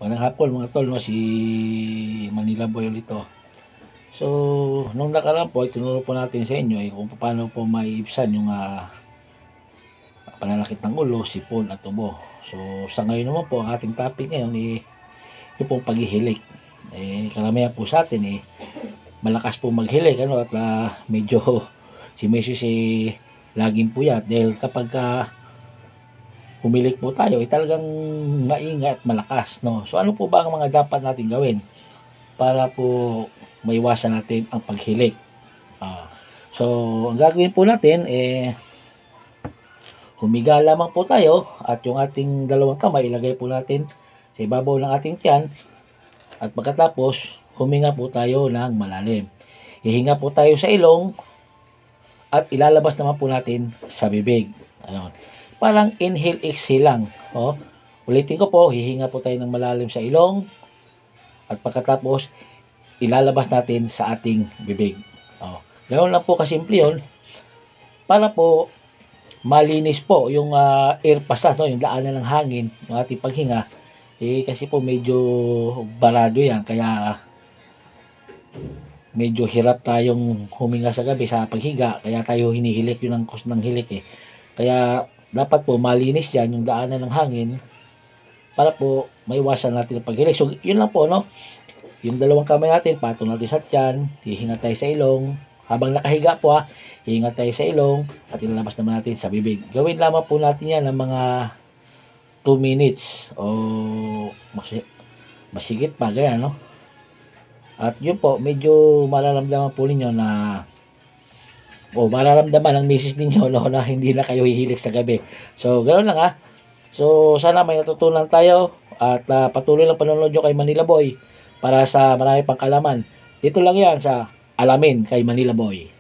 Magandang hapon mga tol, no? Si Manila Boy ulit to. So, nung nakaraan po, tinuro po natin sa inyo kung paano po maiibsan yung pananakit ng ulo, sipon at tubo. So, sa ngayon naman po, ang ating topic ngayon yung pong paghihilik. Karamihan po sa atin malakas po maghilik, ano, at medyo si Messi laging puyat dahil kapag humilik po tayo, talagang maingat at malakas, no? So, ano po ba ang mga dapat natin gawin para po maiwasan natin ang paghilik? So, ang gagawin po natin, humiga lamang po tayo at yung ating dalawang kamay ilagay po natin sa ibabaw ng ating tiyan at pagkatapos, huminga po tayo ng malalim. Hihinga po tayo sa ilong at ilalabas naman po natin sa bibig. Ayun. Parang inhale, exhale lang. Ulitin ko po, hihinga po tayo ng malalim sa ilong at pagkatapos, ilalabas natin sa ating bibig. Ganoon lang po kasimple yun para po malinis po yung air passage, yung daanan ng hangin, yung ating paghinga. Kasi po medyo barado yan, kaya medyo hirap tayong huminga sa gabi sa paghiga, kaya tayo hinihilik, yun ang cause ng hilik Kaya dapat po malinis yan yung daanan ng hangin para po maiwasan natin ang paghilik. So, yun lang po, no? Yung dalawang kamay natin, patong natin sa tiyan, hihinga tayo sa ilong. Habang nakahiga po hihinga tayo sa ilong at ilalabas naman natin sa bibig. Gawin lamang po natin yan ng mga 2 minutes o masigit pa, ganyan, no? At yun po, medyo mararamdaman po ninyo na mararamdaman ng misis ninyo, no, na hindi na kayo hihilik sa gabi. So, ganoon lang So, sana may natutunan tayo at patuloy lang panonood nyo kay Manila Boy para sa marami pang kalaman. Dito lang yan sa Alamin kay Manila Boy.